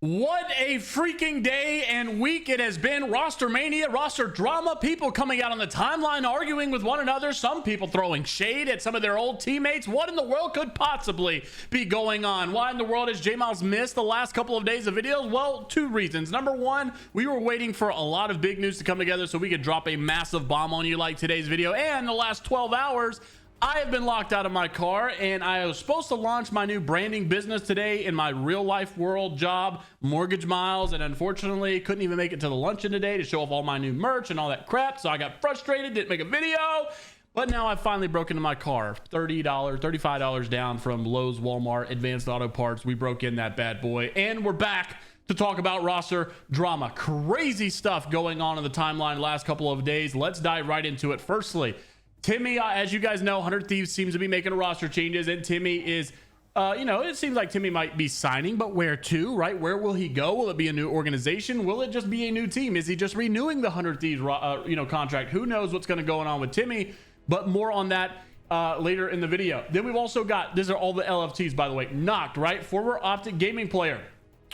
What a freaking day and week it has been. Roster mania, roster drama, people coming out on the timeline arguing with one another, some people throwing shade at some of their old teammates. What in the world could possibly be going on? Why in the world has JMeyels missed the last couple of days of videos? Well, two reasons. Number one, we were waiting for a lot of big news to come together so we could drop a massive bomb on you like today's video. And the last 12 hours, I have been locked out of my car, and I was supposed to launch my new branding business today in my real life world job, Mortgage Miles, and unfortunately couldn't even make it to the luncheon today to show off all my new merch and all that crap. So I got frustrated, didn't make a video, but now I've finally broken into my car. $30, $35 down from Lowe's, Walmart, Advanced Auto Parts. We broke in that bad boy, and we're back to talk about roster drama. Crazy stuff going on in the timeline the last couple of days. Let's dive right into it. Firstly, Timmy, as you guys know, 100 Thieves seems to be making roster changes, and Timmy is, it seems like Timmy might be signing, but where to, right? Where will he go? Will it be a new organization? Will it just be a new team? Is he just renewing the 100 Thieves, contract? Who knows what's going to go on with Timmy, but more on that later in the video. Then we've also got, these are all the LFTs, by the way, Knocked, right? Former Optic Gaming player,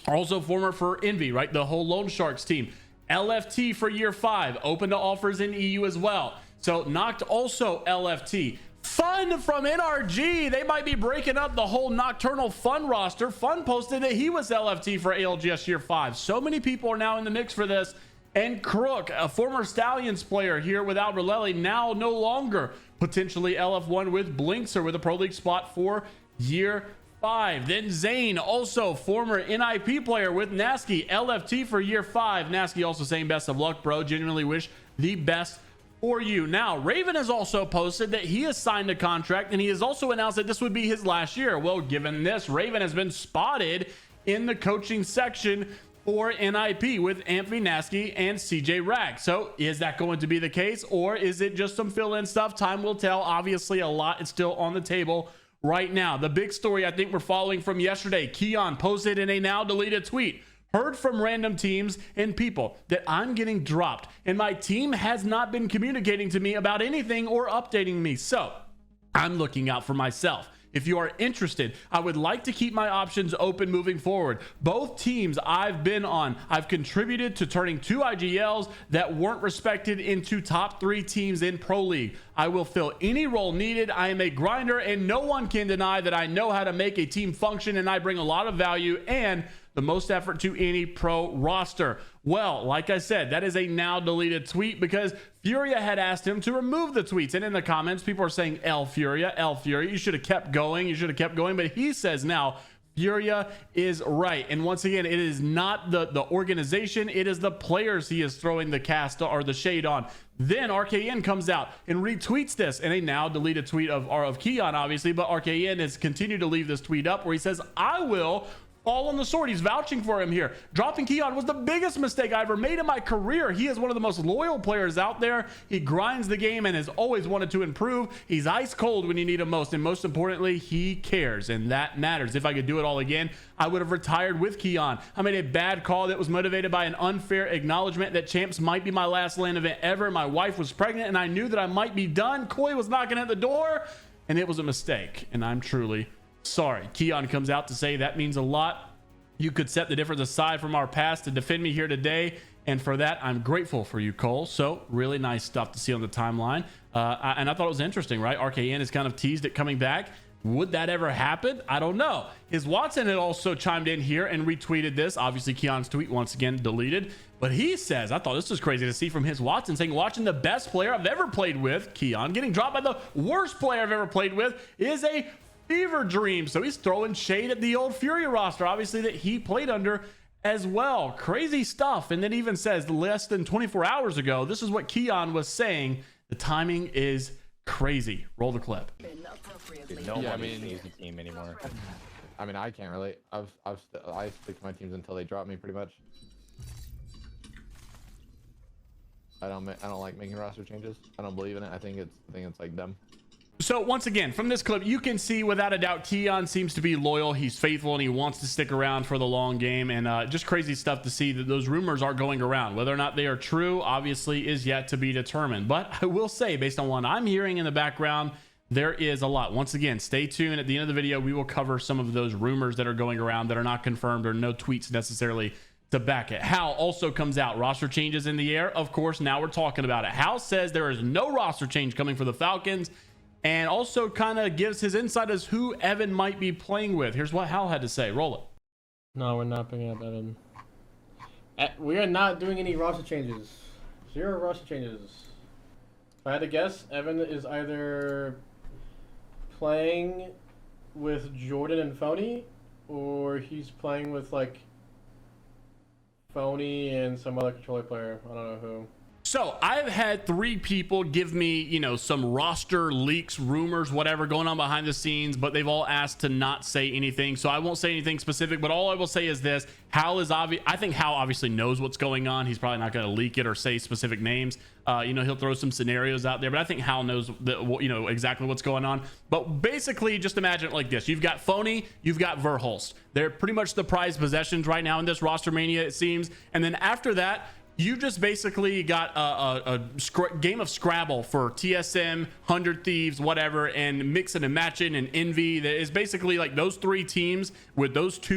also former for Envy, right? The whole Lone Sharks team. LFT for year 5, open to offers in EU as well. So Knocked also LFT. Fun from NRG, they might be breaking up the whole Nocturnal Fun roster. Fun posted that he was LFT for ALGS year 5. So many people are now in the mix for this. And Crook, a former Stallions player here with Albrelelli, now no longer potentially LF1 with Blinkser with a Pro League spot for year 5. Then Zane, also former NIP player with Nasky, LFT for year 5. Nasky also saying best of luck, bro. Genuinely wish the best for you. Now, Raven has also posted that he has signed a contract, and he has also announced that this would be his last year. Well, given this, Raven has been spotted in the coaching section for NIP with Amphi, Nasky, and CJ Rag. So is that going to be the case, or is it just some fill-in stuff? Time will tell. Obviously, a lot is still on the table right now. The big story I think we're following from yesterday, Keon posted in a now deleted tweet, heard from random teams and people that I'm getting dropped, and my team has not been communicating to me about anything or updating me. So I'm looking out for myself. If you are interested, I would like to keep my options open moving forward. Both teams I've been on, I've contributed to turning 2 IGLs that weren't respected into top 3 teams in Pro League. I will fill any role needed. I am a grinder, and no one can deny that I know how to make a team function, and I bring a lot of value and the most effort to any pro roster. Well, like I said, that is a now deleted tweet because Furia had asked him to remove the tweets. And in the comments, people are saying, L Furia, you should have kept going. You should have kept going. But he says now, Furia is right. And once again, it is not the organization. It is the players he is throwing the cast or the shade on. Then RKN comes out and retweets this in a now deleted tweet of Keon, obviously. But RKN has continued to leave this tweet up where he says, I will fall on the sword. He's vouching for him here. Dropping Keon was the biggest mistake I ever made in my career. He is one of the most loyal players out there. He grinds the game and has always wanted to improve. He's ice cold when you need him most, and most importantly, he cares, and that matters. If I could do it all again, I would have retired with Keon. I made a bad call that was motivated by an unfair acknowledgement that champs might be my last LAN event ever. My wife was pregnant and I knew that I might be done. Koi was knocking at the door and it was a mistake, and I'm truly sorry. Keon comes out to say that means a lot. You could set the difference aside from our past to defend me here today, and for that I'm grateful for you, Cole. So really nice stuff to see on the timeline, and I thought it was interesting, right? RKN is kind of teased it coming back. Would that ever happen? I don't know. His Watson had also chimed in here and retweeted this. Obviously Keon's tweet once again deleted, but he says, I thought this was crazy to see from his Watson, saying watching the best player I've ever played with, Keon, getting dropped by the worst player I've ever played with is a fever dream. So he's throwing shade at the old Furia roster, obviously, that he played under as well. Crazy stuff. And then even says less than 24 hours ago, this is what Keon was saying. The timing is crazy. Roll the clip. Dude, no one needs the team anymore. I mean, I can't relate. I stick to my teams until they drop me, pretty much. I don't like making roster changes. I don't believe in it. I think it's like them. So once again, from this clip, you can see without a doubt Keon seems to be loyal. He's faithful and he wants to stick around for the long game, and just crazy stuff to see that those rumors are going around. Whether or not they are true obviously is yet to be determined, but I will say, based on what I'm hearing in the background, There is a lot. Once again, stay tuned. At the end of the video, we will cover some of those rumors that are going around that are not confirmed, or no tweets necessarily to back it. Hal also comes out. Roster changes in the air. Of course, now we're talking about it. Hal says there is no roster change coming for the Falcons, and also kind of gives his insight as who Evan might be playing with. Here's what Hal had to say. Roll it. No, we're not picking up Evan. We are not doing any roster changes. 0 roster changes. If I had to guess, Evan is either playing with Jordan and Phony, or he's playing with like Phony and some other controller player. I don't know who. So I've had 3 people give me, you know, some roster leaks, rumors, whatever going on behind the scenes, but they've all asked to not say anything. So I won't say anything specific, but all I will say is this. Hal is obvious. I think Hal obviously knows what's going on. He's probably not going to leak it or say specific names. You know, he'll throw some scenarios out there, but I think Hal knows you know, exactly what's going on. But basically, just imagine it like this. You've got Phony, you've got Verhulst. They're pretty much the prized possessions right now in this roster mania, it seems. And then after that, you just basically got a game of Scrabble for TSM, 100 Thieves, whatever, and mixing and matching and Envy. That is basically like those 3 teams with those 2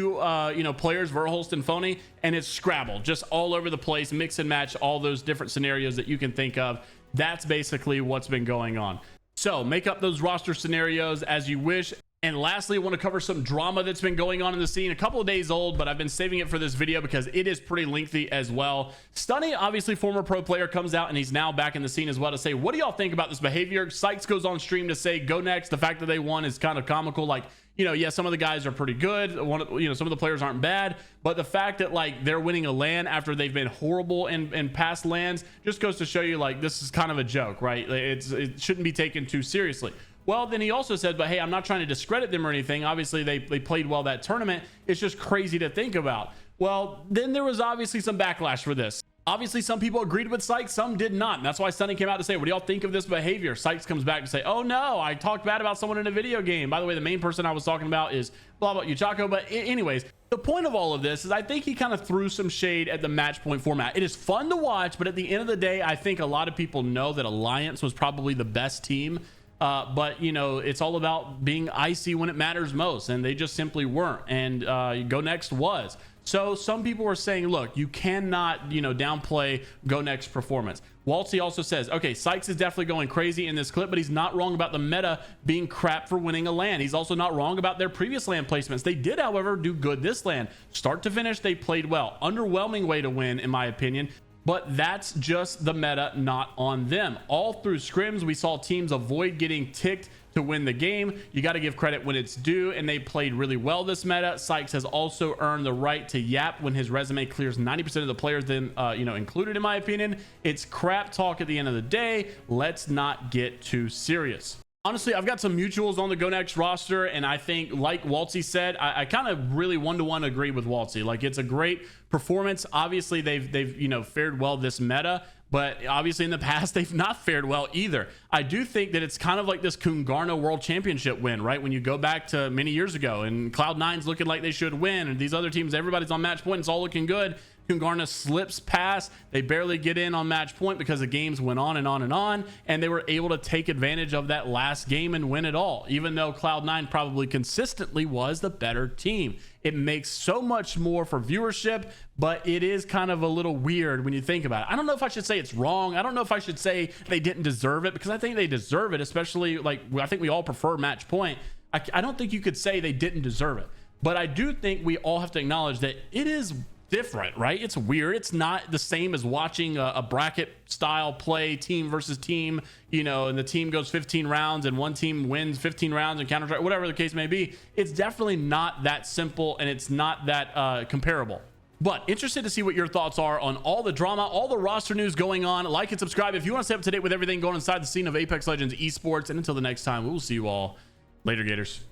you know, players, Verhulst and Phony, and it's Scrabble just all over the place, mix and match all those different scenarios that you can think of. That's basically what's been going on. So make up those roster scenarios as you wish. And lastly, I want to cover some drama that's been going on in the scene. A couple of days old, but I've been saving it for this video because it is pretty lengthy as well. Stunny, obviously former pro player, comes out and he's now back in the scene as well to say, what do y'all think about this behavior? Sykes goes on stream to say, go next. The fact that they won is kind of comical. Like, you know, yeah, some of the guys are pretty good. You know, some of the players aren't bad, but the fact that like they're winning a LAN after they've been horrible in past LANs just goes to show you like this is kind of a joke, right? It shouldn't be taken too seriously. Well, then he also said, but hey, I'm not trying to discredit them or anything. Obviously, they played well that tournament. It's just crazy to think about. Well, then there was obviously some backlash for this. Obviously, some people agreed with Sykes, some did not. And that's why Sunny came out to say, what do y'all think of this behavior? Sykes comes back to say, oh no, I talked bad about someone in a video game. By the way, the main person I was talking about is blah, blah, Yuchako. But anyways, the point of all of this is I think he kind of threw some shade at the match point format. It is fun to watch, but at the end of the day, I think a lot of people know that Alliance was probably the best team. But you know, it's all about being icy when it matters most, and they just simply weren't. And Go Next was. So some people were saying, look, you cannot, you know, downplay Go Next performance. Waltzy also says, okay, Sykes is definitely going crazy in this clip, but he's not wrong about the meta being crap for winning a LAN. He's also not wrong about their previous LAN placements. They did, however, do good this LAN. Start to finish, they played well. Underwhelming way to win, in my opinion. But that's just the meta, not on them. All through scrims, we saw teams avoid getting ticked to win the game. You got to give credit when it's due, and they played really well this meta. Sykes has also earned the right to yap when his resume clears 90% of the players then you know, included, in my opinion. It's crap talk at the end of the day. Let's not get too serious. Honestly, I've got some mutuals on the Go Next roster, and I think, like Waltzy said, I kind of really one-to-one agree with Waltzy. Like, it's a great performance. Obviously, they've you know, fared well this meta, but obviously in the past they've not fared well either. I do think that it's kind of like this Kungarna World Championship win, right? When you go back to many years ago, and Cloud9's looking like they should win, and these other teams, everybody's on match point, it's all looking good. Kungarna slips past, they barely get in on match point because the games went on and on and on, and they were able to take advantage of that last game and win it all, even though Cloud9 probably consistently was the better team. It makes so much more for viewership, but it is kind of a little weird when you think about it. I don't know if I should say it's wrong. I don't know if I should say they didn't deserve it, because I think they deserve it, especially like I think we all prefer match point. I don't think you could say they didn't deserve it, but I do think we all have to acknowledge that it is different, right? It's weird. It's not the same as watching a bracket style play, team versus team, you know, and the team goes 15 rounds and one team wins 15 rounds and counter strike, whatever the case may be. It's definitely not that simple, and it's not that comparable. But interested to see what your thoughts are on all the drama, all the roster news going on. Like and subscribe if you want to stay up to date with everything going inside the scene of Apex Legends esports. And until the next time, we will see you all later, Gators.